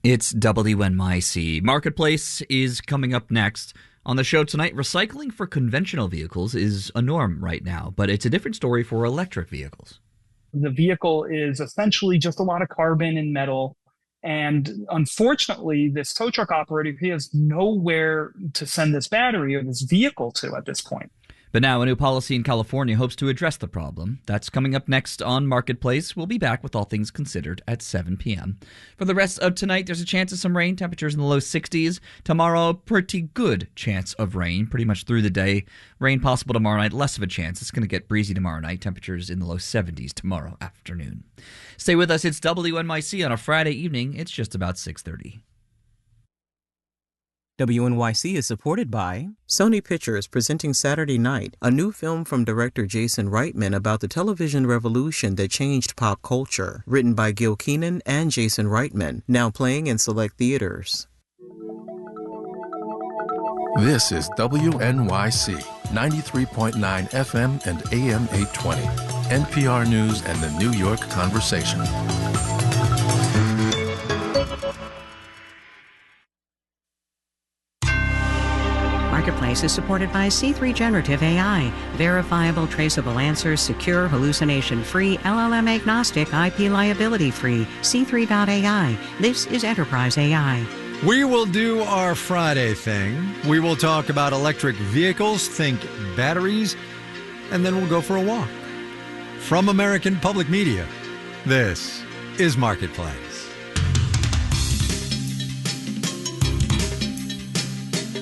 It's WNYC. Marketplace is coming up next. On the show tonight, recycling for conventional vehicles is a norm right now, but it's a different story for electric vehicles. The vehicle is essentially just a lot of carbon and metal. And unfortunately, this tow truck operator, he has nowhere to send this battery or this vehicle to at this point. But now a new policy in California hopes to address the problem. That's coming up next on Marketplace. We'll be back with All Things Considered at 7 p.m. For the rest of tonight, there's a chance of some rain, temperatures in the low 60s. Tomorrow, pretty good chance of rain pretty much through the day. Rain possible tomorrow night, less of a chance. It's going to get breezy tomorrow night, temperatures in the low 70s tomorrow afternoon. Stay with us. It's WNYC on a Friday evening. It's just about 6:30. WNYC is supported by Sony Pictures presenting Saturday Night, a new film from director Jason Reitman about the television revolution that changed pop culture, written by Gil Keenan and Jason Reitman, now playing in select theaters. This is WNYC, 93.9 FM and AM 820, NPR News and the New York Conversation. Marketplace is supported by C3 Generative AI, verifiable, traceable answers, secure, hallucination-free, LLM-agnostic, IP liability-free, C3.ai. This is Enterprise AI. We will do our Friday thing. We will talk about electric vehicles, think batteries, and then we'll go for a walk. From American Public Media, this is Marketplace.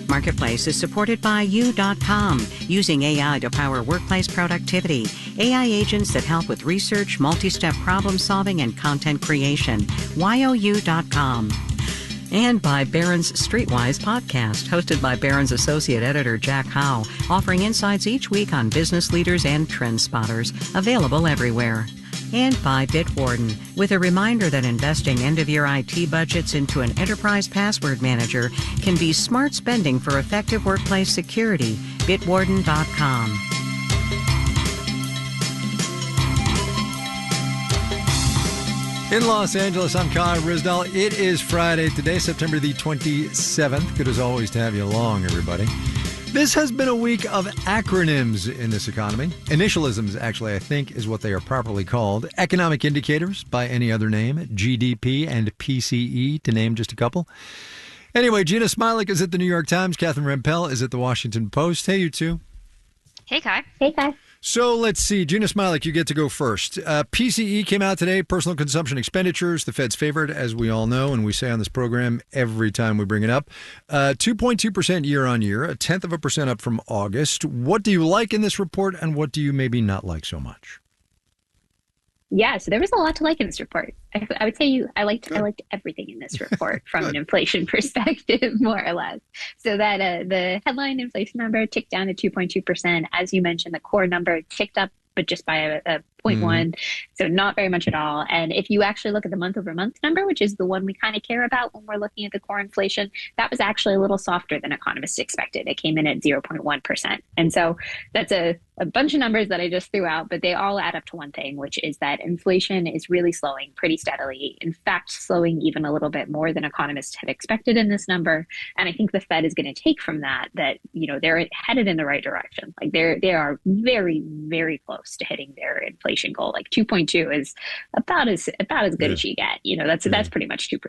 Marketplace is supported by You.com, using AI to power workplace productivity. AI agents that help with research, multi-step problem solving, and content creation. YOU.com. And by Barron's Streetwise podcast, hosted by Barron's associate editor Jack Howe, offering insights each week on business leaders and trend spotters, available everywhere. And by Bitwarden, with a reminder that investing end-of-year IT budgets into an enterprise password manager can be smart spending for effective workplace security. Bitwarden.com. In Los Angeles, I'm Kai Ryssdal. It is Friday today, September the 27th. Good as always to have you along, everybody. This has been a week of acronyms in this economy. Initialisms, actually, I think, is what they are properly called. Economic indicators, by any other name. GDP and PCE, to name just a couple. Anyway, Gina Smilik is at the New York Times. Catherine Rampell is at the Washington Post. Hey, you two. Hey, Kai. Hey, Kai. So let's see. Gina Smilik, you get to go first. PCE came out today, personal consumption expenditures, the Fed's favorite, as we all know, and we say on this program every time we bring it up. 2.2% year on year, 0.1% up from August. What do you like in this report, and what do you maybe not like so much? Yeah, so there was a lot to like in this report. I would say I liked everything in this report from an inflation perspective, more or less. So that the headline inflation number ticked down to 2.2%. As you mentioned, the core number ticked up, but just by a 0.1, so not very much at all. And if you actually look at the month-over-month number, which is the one we kind of care about when we're looking at the core inflation, that was actually a little softer than economists expected. It came in at 0.1%. And so that's a bunch of numbers that I just threw out, but they all add up to one thing, which is that inflation is really slowing pretty steadily. In fact, slowing even a little bit more than economists had expected in this number. And I think the Fed is going to take from that, they're headed in the right direction. Like they are very, very close to hitting their inflation goal. Like 2.2 is about as good as you get. That's pretty much 2%.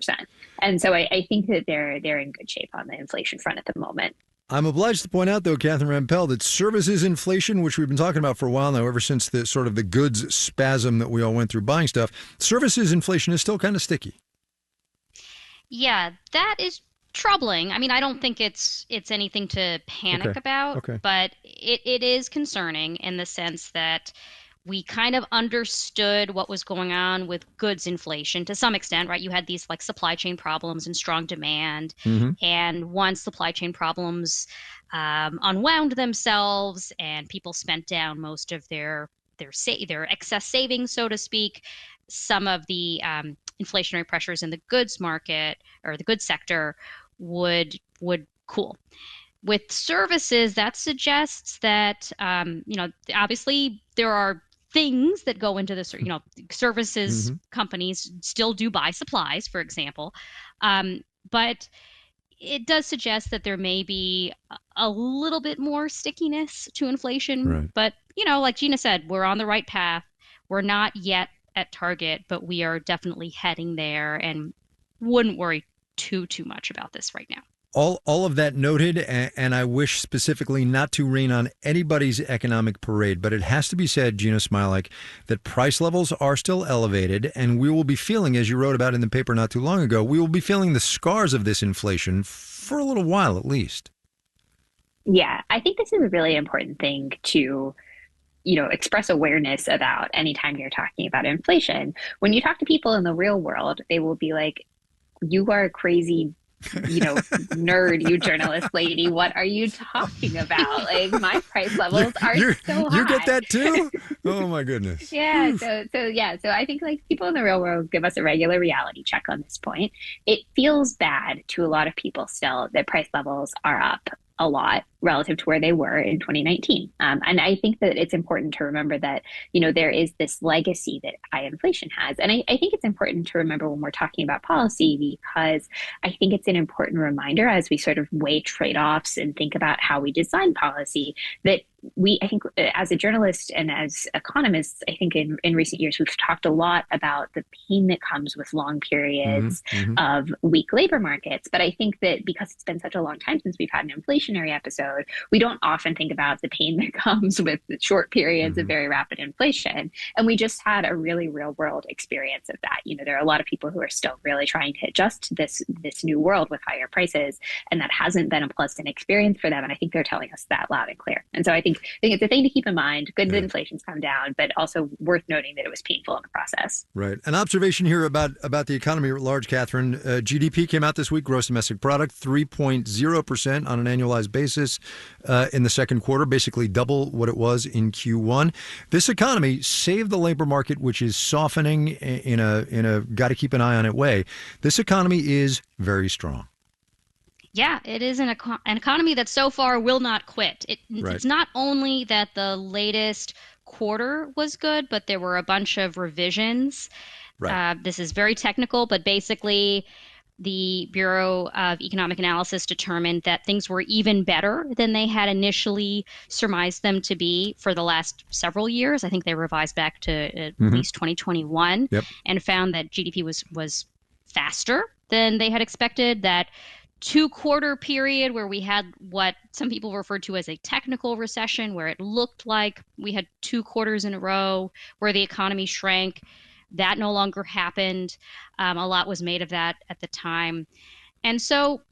And so I think that they're in good shape on the inflation front at the moment. I'm obliged to point out, though, Catherine Rampell, that services inflation, which we've been talking about for a while now, ever since the sort of the goods spasm that we all went through buying stuff, services inflation is still kind of sticky. Yeah, that is troubling. I mean, I don't think it's anything to panic about, but it is concerning in the sense that we kind of understood what was going on with goods inflation to some extent, right? You had these like supply chain problems and strong demand. And once supply chain problems unwound themselves and people spent down most of their excess savings, so to speak, some of the inflationary pressures in the goods market or the goods sector would cool. With services, that suggests that, obviously there are things that go into this, services companies still do buy supplies, for example. But it does suggest that there may be a little bit more stickiness to inflation. Right. But, like Gina said, we're on the right path. We're not yet at target, but we are definitely heading there, and wouldn't worry too much about this right now. All of that noted, and I wish specifically not to rain on anybody's economic parade, but it has to be said, Gina Smialek, that price levels are still elevated, and we will be feeling, as you wrote about in the paper not too long ago, we will be feeling the scars of this inflation for a little while at least. Yeah, I think this is a really important thing to express awareness about anytime you're talking about inflation. When you talk to people in the real world, they will be like, you are a crazy nerd, you journalist lady. What are you talking about? Like, my price levels are so high. You get that too? Oh my goodness. Yeah. So I think like people in the real world give us a regular reality check on this point. It feels bad to a lot of people still that price levels are up a lot relative to where they were in 2019. And I think that it's important to remember that, there is this legacy that high inflation has. And I think it's important to remember when we're talking about policy, because I think it's an important reminder as we sort of weigh trade-offs and think about how we design policy, that I think as a journalist and as economists, I think in recent years, we've talked a lot about the pain that comes with long periods of weak labor markets. But I think that because it's been such a long time since we've had an inflationary episode, we don't often think about the pain that comes with the short periods of very rapid inflation. And we just had a really real world experience of that. There are a lot of people who are still really trying to adjust to this new world with higher prices. And that hasn't been a pleasant experience for them. And I think they're telling us that loud and clear. And so I think it's a thing to keep in mind. Good that inflation's come down, but also worth noting that it was painful in the process. Right. An observation here about the economy at large, Catherine. GDP came out this week, gross domestic product, 3.0% on an annualized basis in the second quarter, basically double what it was in Q1. This economy saved the labor market, which is softening in a got to keep an eye on it way. This economy is very strong. Yeah, it is an economy that so far will not quit. It's not only that the latest quarter was good, but there were a bunch of revisions. Right. This is very technical, but basically the Bureau of Economic Analysis determined that things were even better than they had initially surmised them to be for the last several years. I think they revised back to at least 2021 and found that GDP was faster than they had expected, that 2-quarter period where we had what some people referred to as a technical recession, where it looked like we had 2 quarters in a row where the economy shrank. That no longer happened. A lot was made of that at the time. And so,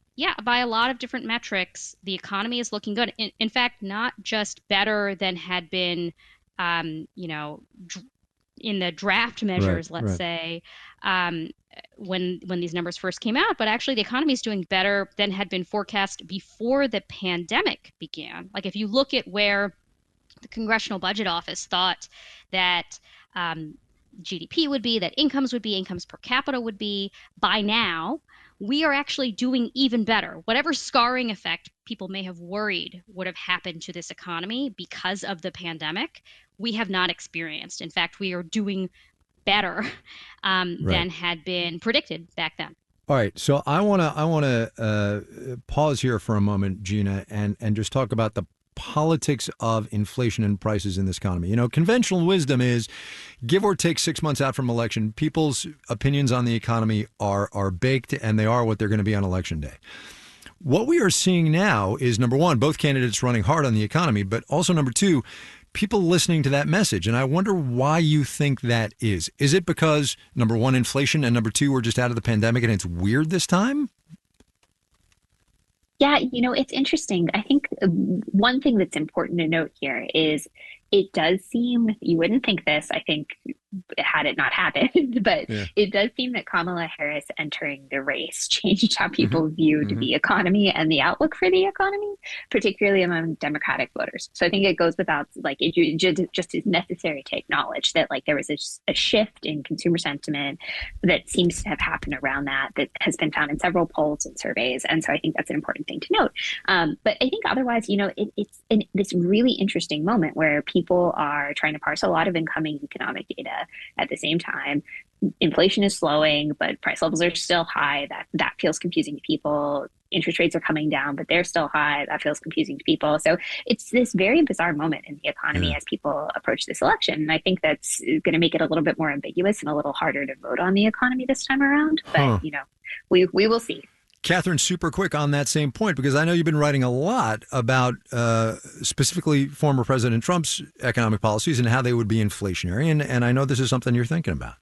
by a lot of different metrics, the economy is looking good. In fact, not just better than had been, in the draft measures, let's say, when these numbers first came out, but actually the economy is doing better than had been forecast before the pandemic began. Like, if you look at where the Congressional Budget Office thought that GDP would be, that incomes per capita would be, by now, we are actually doing even better. Whatever scarring effect people may have worried would have happened to this economy because of the pandemic, we have not experienced. In fact, we are doing better than had been predicted back then. All right, so I want to pause here for a moment, Gina, and just talk about the politics of inflation and prices in this economy. Conventional wisdom is, give or take 6 months out from election, people's opinions on the economy are baked, and they are what they're going to be on election day. What we are seeing now is, number one, both candidates running hard on the economy, but also, number two, people listening to that message. And I wonder why you think that is. Is it because, number one, inflation, and number two, we're just out of the pandemic and it's weird this time? Yeah, it's interesting. I think one thing that's important to note here is it does seem, you wouldn't think this, I think, had it not happened, but it does seem that Kamala Harris entering the race changed how people viewed the economy and the outlook for the economy, particularly among Democratic voters. So I think it goes without, like, it just is necessary to acknowledge that, like, there was a shift in consumer sentiment that seems to have happened around that has been found in several polls and surveys. And so I think that's an important thing to note. But I think otherwise, it's in this really interesting moment where people are trying to parse a lot of incoming economic data at the same time. Inflation is slowing, but price levels are still high. That feels confusing to people. Interest rates are coming down, but they're still high. That feels confusing to people. So it's this very bizarre moment in the economy as people approach this election. And I think that's going to make it a little bit more ambiguous and a little harder to vote on the economy this time around. But, we will see. Catherine, super quick on that same point, because I know you've been writing a lot about specifically former President Trump's economic policies and how they would be inflationary. And I know this is something you're thinking about.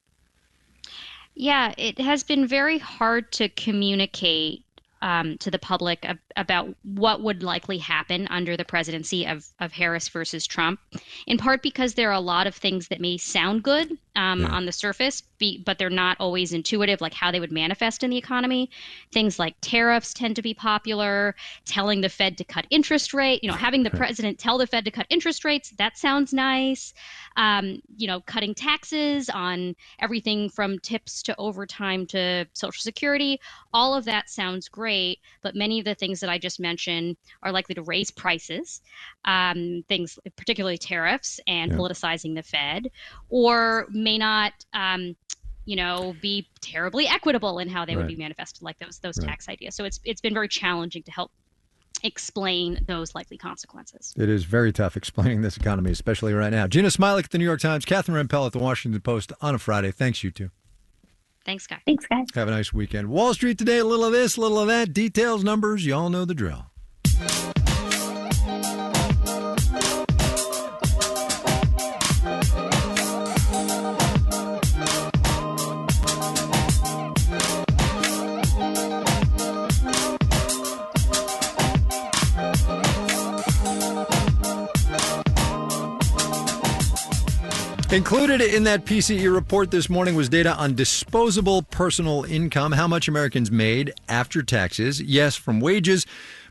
Yeah, it has been very hard to communicate to the public about what would likely happen under the presidency of Harris versus Trump, in part because there are a lot of things that may sound good on the surface, but they're not always intuitive, like how they would manifest in the economy. Things like tariffs tend to be popular, telling the Fed to cut interest rate, having the president tell the Fed to cut interest rates, that sounds nice. Cutting taxes on everything from tips to overtime to Social Security, all of that sounds great, but many of the things that I just mentioned are likely to raise prices, things, particularly tariffs and politicizing the Fed, or may not, be terribly equitable in how they would be manifested, like those tax ideas. So it's been very challenging to help explain those likely consequences. It is very tough explaining this economy, especially right now. Gina Smilik at the New York Times, Catherine Rampell at the Washington Post on a Friday. Thanks, you two. Thanks, guys. Thanks, guys. Have a nice weekend. Wall Street today, a little of this, a little of that. Details, numbers, you all know the drill. Included in that PCE report this morning was data on disposable personal income, how much Americans made after taxes, yes, from wages,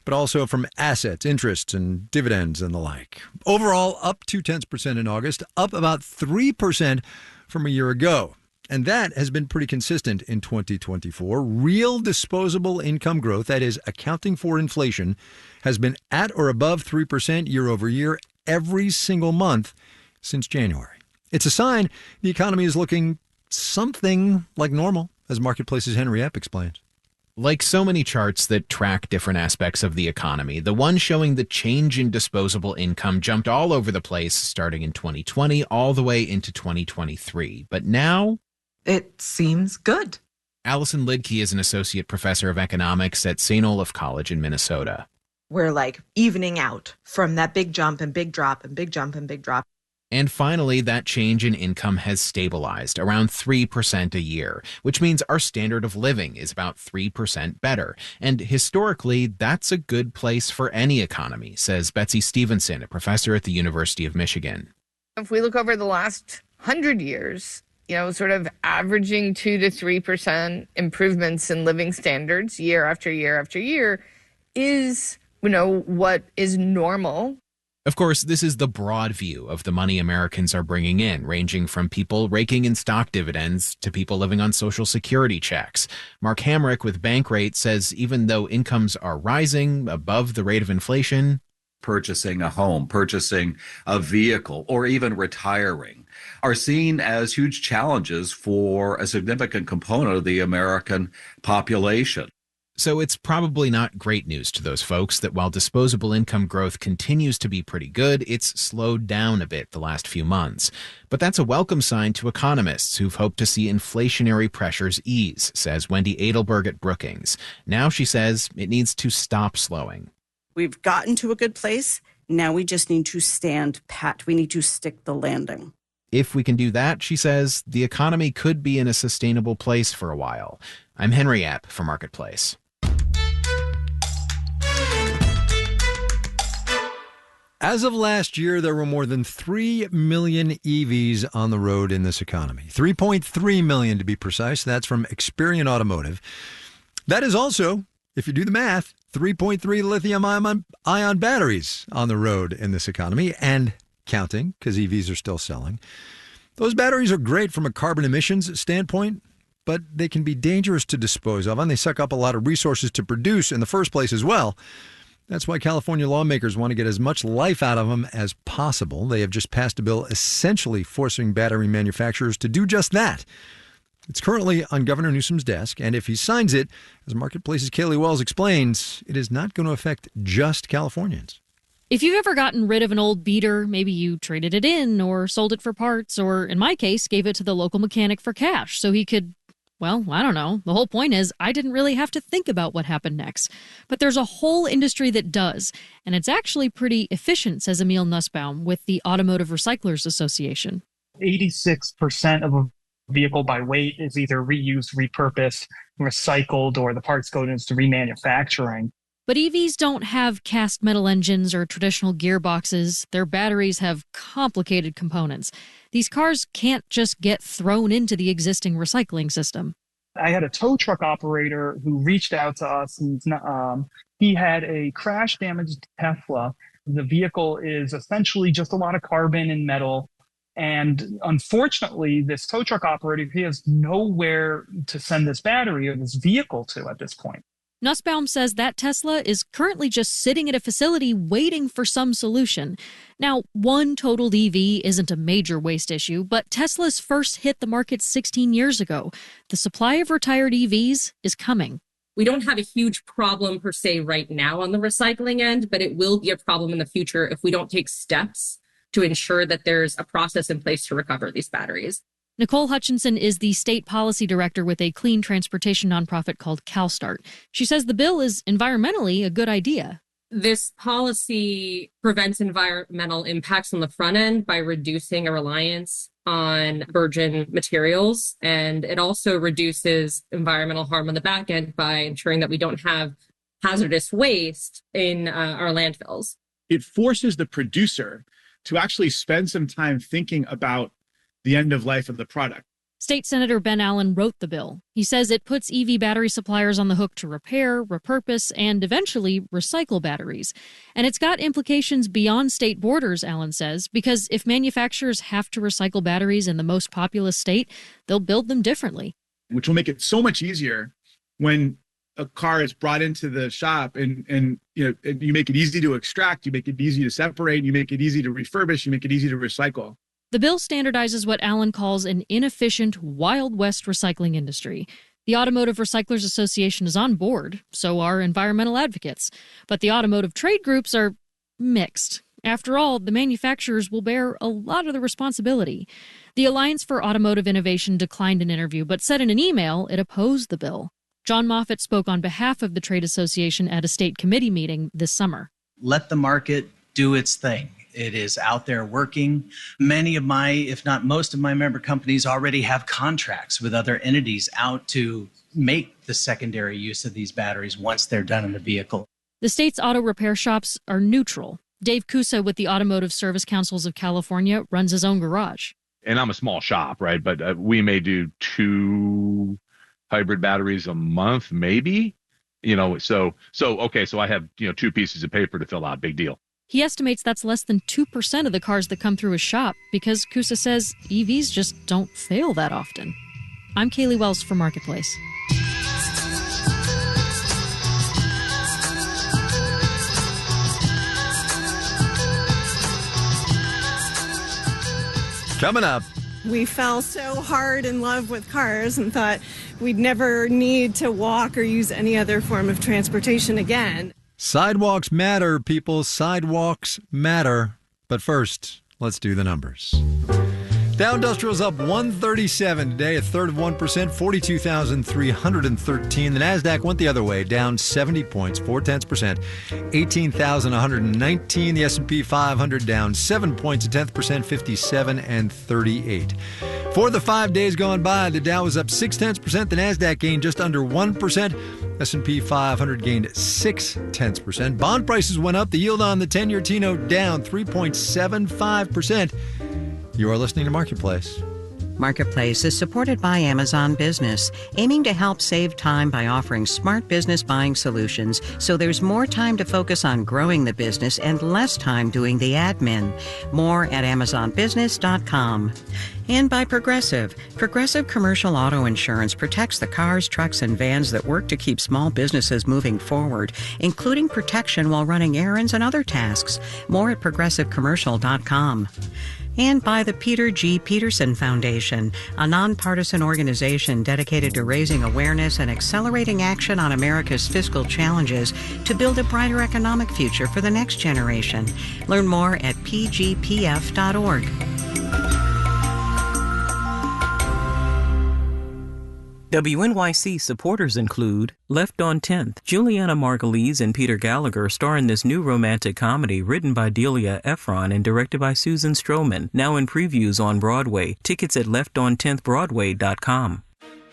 but also from assets, interests, and dividends and the like. Overall, up 0.2% in August, up about 3% from a year ago. And that has been pretty consistent in 2024. Real disposable income growth, that is, accounting for inflation, has been at or above 3% year over year every single month since January. It's a sign the economy is looking something like normal, as Marketplace's Henry Epp explains. Like so many charts that track different aspects of the economy, the one showing the change in disposable income jumped all over the place starting in 2020 all the way into 2023. But now it seems good. Allison Lidke is an associate professor of economics at St. Olaf College in Minnesota. We're like evening out from that big jump and big drop and big jump and big drop. And finally, that change in income has stabilized around 3% a year, which means our standard of living is about 3% better. And historically, that's a good place for any economy, says Betsy Stevenson, a professor at the University of Michigan. If we look over the last 100 years, sort of averaging 2 to 3% improvements in living standards year after year after year is, what is normal. Of course, this is the broad view of the money Americans are bringing in, ranging from people raking in stock dividends to people living on Social Security checks. Mark Hamrick with Bankrate says even though incomes are rising above the rate of inflation, purchasing a home, purchasing a vehicle, or even retiring are seen as huge challenges for a significant component of the American population. So it's probably not great news to those folks that while disposable income growth continues to be pretty good, it's slowed down a bit the last few months. But that's a welcome sign to economists who've hoped to see inflationary pressures ease, says Wendy Adelberg at Brookings. Now, she says, it needs to stop slowing. We've gotten to a good place. Now we just need to stand pat. We need to stick the landing. If we can do that, she says, the economy could be in a sustainable place for a while. I'm Henry Epp for Marketplace. As of last year, there were more than 3 million EVs on the road in this economy. 3.3 million to be precise. That's from Experian Automotive. That is also, if you do the math, 3.3 lithium-ion batteries on the road in this economy, and counting, because EVs are still selling. Those batteries are great from a carbon emissions standpoint, but they can be dangerous to dispose of, and they suck up a lot of resources to produce in the first place as well. That's why California lawmakers want to get as much life out of them as possible. They have just passed a bill essentially forcing battery manufacturers to do just that. It's currently on Governor Newsom's desk, and if he signs it, as Marketplace's Kaylee Wells explains, it is not going to affect just Californians. If you've ever gotten rid of an old beater, maybe you traded it in or sold it for parts, or in my case, gave it to the local mechanic for cash so he could, well, I don't know. The whole point is I didn't really have to think about what happened next. But there's a whole industry that does, and it's actually pretty efficient, says Emil Nussbaum with the Automotive Recyclers Association. 86% of a vehicle by weight is either reused, repurposed, recycled, or the parts go into remanufacturing. But EVs don't have cast metal engines or traditional gearboxes. Their batteries have complicated components. These cars can't just get thrown into the existing recycling system. I had a tow truck operator who reached out to us, and he had a crash-damaged Tesla. The vehicle is essentially just a lot of carbon and metal. And unfortunately, this tow truck operator, he has nowhere to send this battery or this vehicle to at this point. Nussbaum says that Tesla is currently just sitting at a facility waiting for some solution. Now, one totaled EV isn't a major waste issue, but Tesla's first hit the market 16 years ago. The supply of retired EVs is coming. We don't have a huge problem per se right now on the recycling end, but it will be a problem in the future if we don't take steps to ensure that there's a process in place to recover these batteries. Nicole Hutchinson is the state policy director with a clean transportation nonprofit called CalStart. She says the bill is environmentally a good idea. This policy prevents environmental impacts on the front end by reducing a reliance on virgin materials, and it also reduces environmental harm on the back end by ensuring that we don't have hazardous waste in our landfills. It forces the producer to actually spend some time thinking about the end of life of the product. State Senator Ben Allen wrote the bill. He says it puts EV battery suppliers on the hook to repair, repurpose, and eventually recycle batteries. And it's got implications beyond state borders, Allen says, because if manufacturers have to recycle batteries in the most populous state, they'll build them differently. Which will make it so much easier when a car is brought into the shop and you make it easy to extract, you make it easy to separate, you make it easy to refurbish, you make it easy to recycle. The bill standardizes what Allen calls an inefficient Wild West recycling industry. The Automotive Recyclers Association is on board, so are environmental advocates. But the automotive trade groups are mixed. After all, the manufacturers will bear a lot of the responsibility. The Alliance for Automotive Innovation declined an interview, but said in an email it opposed the bill. John Moffitt spoke on behalf of the trade association at a state committee meeting this summer. Let the market do its thing. It is out there working. Many of my, if not most of my member companies already have contracts with other entities out to make the secondary use of these batteries once they're done in the vehicle. The state's auto repair shops are neutral. Dave Kusa with the Automotive Service Councils of California runs his own garage. And I'm a small shop, right? But we may do 2 hybrid batteries a month, maybe, so I have, 2 pieces of paper to fill out. Big deal. He estimates that's less than 2% of the cars that come through his shop because Kusa says EVs just don't fail that often. I'm Kaylee Wells for Marketplace. Coming up. We fell so hard in love with cars and thought we'd never need to walk or use any other form of transportation again. Sidewalks matter, people. Sidewalks matter. But first, let's do the numbers. Dow Industrial's up 137 today, a third of 1%, 42,313. The NASDAQ went the other way, down 70 points, 0.4%, 18,119. The S&P 500 down 7 points, a 0.1%, 57 and 38. For the 5 days gone by, the Dow was up 0.6%. The Nasdaq gained just under 1%. S&P 500 gained 0.6%. Bond prices went up. The yield on the 10-year T-note down 3.75%. You are listening to Marketplace. Marketplace is supported by Amazon Business, aiming to help save time by offering smart business buying solutions so there's more time to focus on growing the business and less time doing the admin. More at amazonbusiness.com. And by Progressive. Progressive Commercial Auto Insurance protects the cars, trucks, and vans that work to keep small businesses moving forward, including protection while running errands and other tasks. More at progressivecommercial.com. And by the Peter G. Peterson Foundation, a nonpartisan organization dedicated to raising awareness and accelerating action on America's fiscal challenges to build a brighter economic future for the next generation. Learn more at pgpf.org. WNYC supporters include Left on 10th. Juliana Margulies and Peter Gallagher star in this new romantic comedy written by Delia Ephron and directed by Susan Stroman, now in previews on Broadway. Tickets at lefton10thbroadway.com.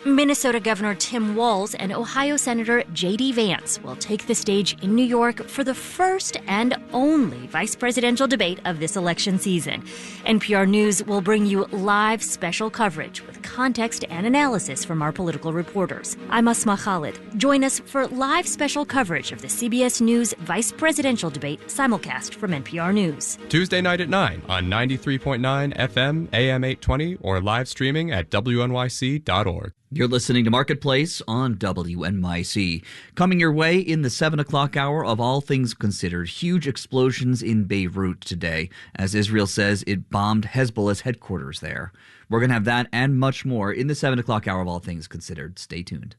Minnesota Governor Tim Walz and Ohio Senator J.D. Vance will take the stage in New York for the first and only vice presidential debate of this election season. NPR News will bring you live special coverage with context and analysis from our political reporters. I'm Asma Khalid. Join us for live special coverage of the CBS News vice presidential debate simulcast from NPR News. Tuesday night at 9 on 93.9 FM, AM 820, or live streaming at WNYC.org. You're listening to Marketplace on WNYC. Coming your way in the 7 o'clock hour of All Things Considered, huge explosions in Beirut today, as Israel says it bombed Hezbollah's headquarters there. We're going to have that and much more in the 7 o'clock hour of All Things Considered. Stay tuned.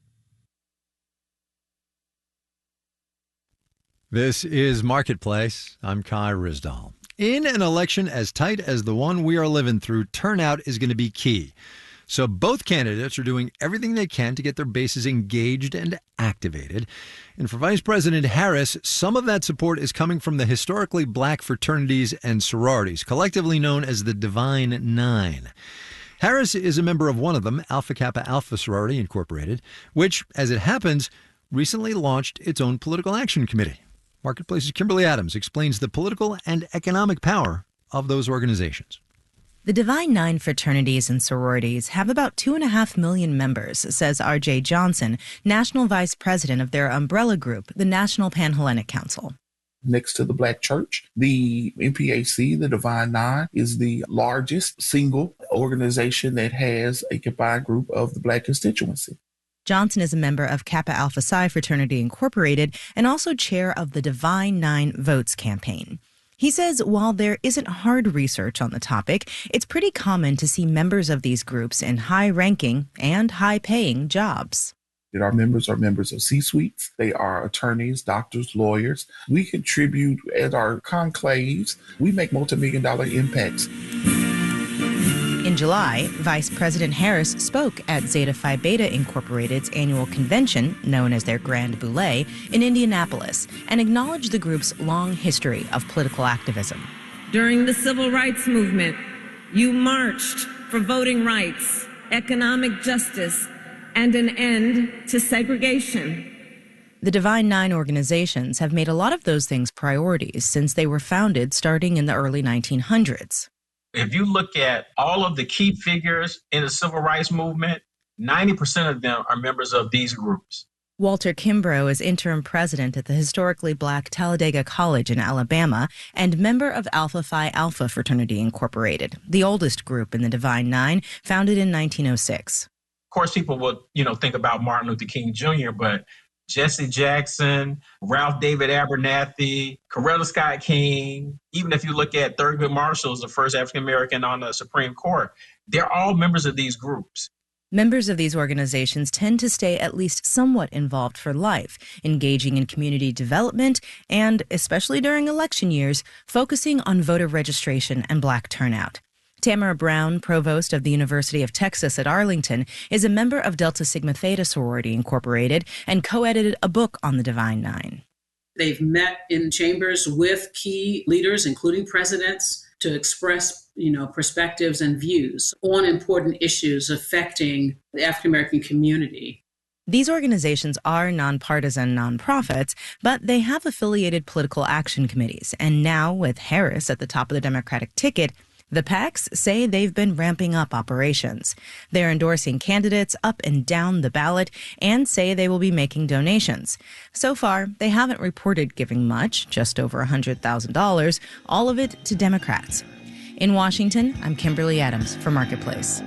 This is Marketplace. I'm Kai Ryssdal. In an election as tight as the one we are living through, turnout is going to be key. So both candidates are doing everything they can to get their bases engaged and activated. And for Vice President Harris, some of that support is coming from the historically black fraternities and sororities, collectively known as the Divine Nine. Harris is a member of one of them, Alpha Kappa Alpha Sorority Incorporated, which, as it happens, recently launched its own political action committee. Marketplace's Kimberly Adams explains the political and economic power of those organizations. The Divine Nine fraternities and sororities have about 2.5 million members, says R.J. Johnson, national vice president of their umbrella group, the National Pan-Hellenic Council. Next to the Black Church, the NPAC, the Divine Nine, is the largest single organization that has a combined group of the Black constituency. Johnson is a member of Kappa Alpha Psi Fraternity Incorporated and also chair of the Divine Nine Votes campaign. He says while there isn't hard research on the topic, it's pretty common to see members of these groups in high-ranking and high-paying jobs. Our members are members of C-suites. They are attorneys, doctors, lawyers. We contribute at our conclaves. We make multi-million-dollar impacts. In July, Vice President Harris spoke at Zeta Phi Beta Incorporated's annual convention, known as their Grand Boulé, in Indianapolis, and acknowledged the group's long history of political activism. During the Civil Rights Movement, you marched for voting rights, economic justice, and an end to segregation. The Divine Nine organizations have made a lot of those things priorities since they were founded starting in the early 1900s. If you look at all of the key figures in the civil rights movement, 90% of them are members of these groups. Walter Kimbrough is interim president at the historically black Talladega College in Alabama and member of Alpha Phi Alpha Fraternity Incorporated, the oldest group in the Divine Nine, founded in 1906. Of course, people will, think about Martin Luther King Jr., but Jesse Jackson, Ralph David Abernathy, Coretta Scott King, even if you look at Thurgood Marshall, the first African-American on the Supreme Court, they're all members of these groups. Members of these organizations tend to stay at least somewhat involved for life, engaging in community development and, especially during election years, focusing on voter registration and black turnout. Tamara Brown, provost of the University of Texas at Arlington, is a member of Delta Sigma Theta Sorority Incorporated and co-edited a book on the Divine Nine. They've met in chambers with key leaders, including presidents, to express perspectives and views on important issues affecting the African American community. These organizations are nonpartisan nonprofits, but they have affiliated political action committees. And now, with Harris at the top of the Democratic ticket, the PACs say they've been ramping up operations. They're endorsing candidates up and down the ballot and say they will be making donations. So far, they haven't reported giving much, just over $100,000, all of it to Democrats. In Washington, I'm Kimberly Adams for Marketplace.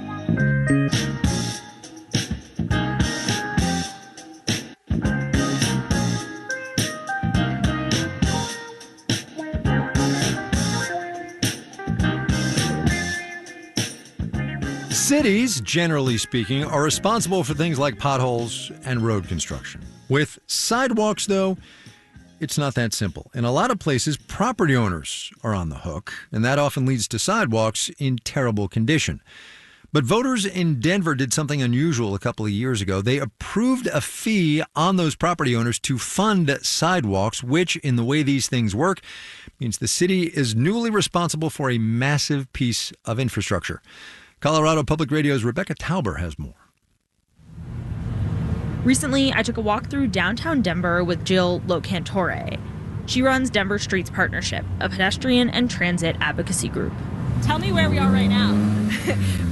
Cities, generally speaking, are responsible for things like potholes and road construction. With sidewalks, though, it's not that simple. In a lot of places, property owners are on the hook, and that often leads to sidewalks in terrible condition. But voters in Denver did something unusual a couple of years ago. They approved a fee on those property owners to fund sidewalks, which, in the way these things work, means the city is newly responsible for a massive piece of infrastructure. Colorado Public Radio's Rebecca Tauber has more. Recently, I took a walk through downtown Denver with Jill Locantore. She runs Denver Streets Partnership, a pedestrian and transit advocacy group. Tell me where we are right now.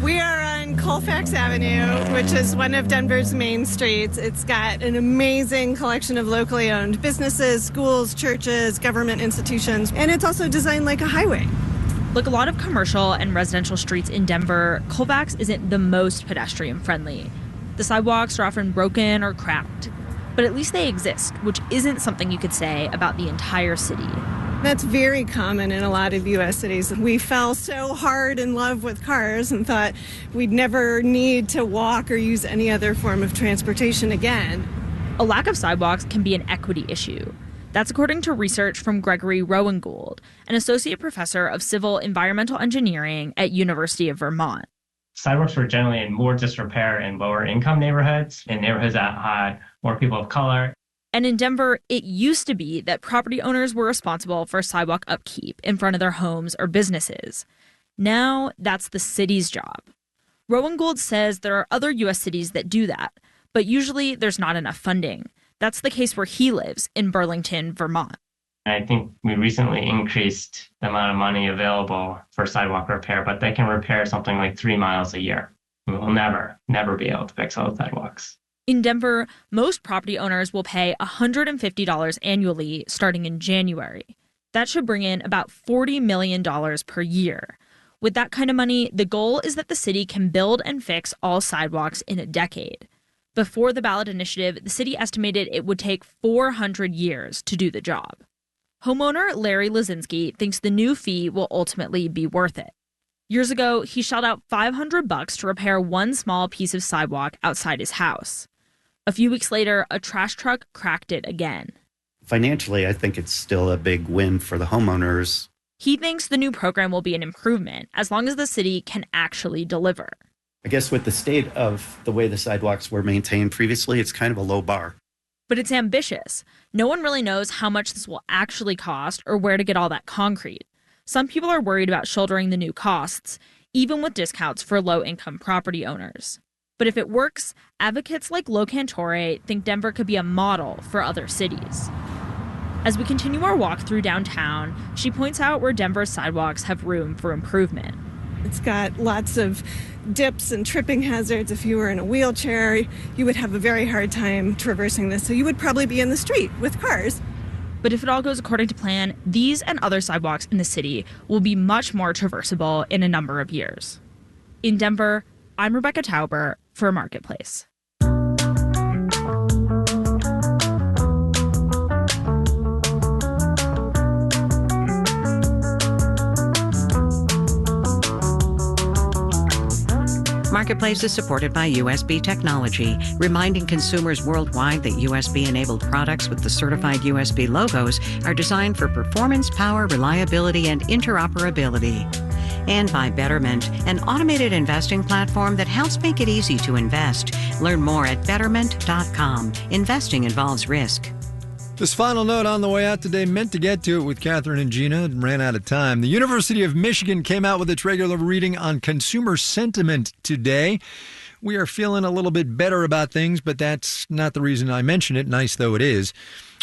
We are on Colfax Avenue, which is one of Denver's main streets. It's got an amazing collection of locally owned businesses, schools, churches, government institutions, and it's also designed like a highway. Like a lot of commercial and residential streets in Denver, Colfax isn't the most pedestrian-friendly. The sidewalks are often broken or cracked, but at least they exist, which isn't something you could say about the entire city. That's very common in a lot of U.S. cities. We fell so hard in love with cars and thought we'd never need to walk or use any other form of transportation again. A lack of sidewalks can be an equity issue. That's according to research from Gregory Rowengold, an associate professor of civil environmental engineering at University of Vermont. Sidewalks were generally in more disrepair in lower income neighborhoods, in neighborhoods that had more people of color. And in Denver, it used to be that property owners were responsible for sidewalk upkeep in front of their homes or businesses. Now, that's the city's job. Rowengold says there are other U.S. cities that do that, but usually there's not enough funding. That's the case where he lives, in Burlington, Vermont. I think we recently increased the amount of money available for sidewalk repair, but they can repair something like 3 miles a year. We will never be able to fix all the sidewalks. In Denver, most property owners will pay $150 annually starting in January. That should bring in about $40 million per year. With that kind of money, the goal is that the city can build and fix all sidewalks in a decade. Before the ballot initiative, the city estimated it would take 400 years to do the job. Homeowner Larry Lazinski thinks the new fee will ultimately be worth it. Years ago, he shelled out $500 to repair one small piece of sidewalk outside his house. A few weeks later, a trash truck cracked it again. Financially, I think it's still a big win for the homeowners. He thinks the new program will be an improvement as long as the city can actually deliver. I guess with the state of the way the sidewalks were maintained previously, it's kind of a low bar. But it's ambitious. No one really knows how much this will actually cost or where to get all that concrete. Some people are worried about shouldering the new costs, even with discounts for low-income property owners. But if it works, advocates like Locantore think Denver could be a model for other cities. As we continue our walk through downtown, she points out where Denver's sidewalks have room for improvement. It's got lots of dips and tripping hazards. If you were in a wheelchair, you would have a very hard time traversing this. So you would probably be in the street with cars. But if it all goes according to plan, these and other sidewalks in the city will be much more traversable in a number of years. In Denver, I'm Rebecca Tauber for Marketplace. Marketplace is supported by USB Technology, reminding consumers worldwide that USB-enabled products with the certified USB logos are designed for performance, power, reliability, and interoperability. And by Betterment, an automated investing platform that helps make it easy to invest. Learn more at Betterment.com. Investing involves risk. This final note on the way out today, meant to get to it with Catherine and Gina, and ran out of time. The University of Michigan came out with its regular reading on consumer sentiment today. We are feeling a little bit better about things, but that's not the reason I mention it, nice though it is.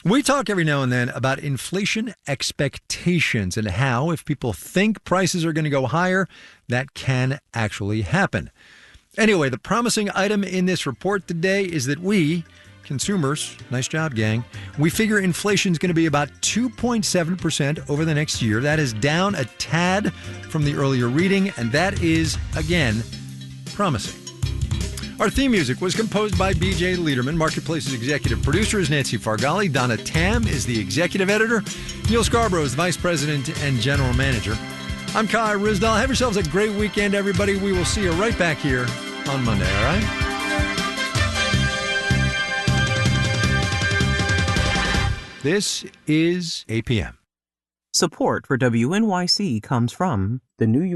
We talk every now and then about inflation expectations and how, if people think prices are going to go higher, that can actually happen. Anyway, the promising item in this report today is that we, consumers, nice job, gang, we figure inflation is going to be about 2.7% over the next year. That is down a tad from the earlier reading, and that is, again, promising. Our theme music was composed by B.J. Liederman. Marketplace's executive producer is Nancy Fargali. Donna Tam is the executive editor. Neil Scarborough is the vice president and general manager. I'm Kai Ryssdal. Have yourselves a great weekend, everybody. We will see you right back here on Monday, all right? This is APM. Support for WNYC comes from the New York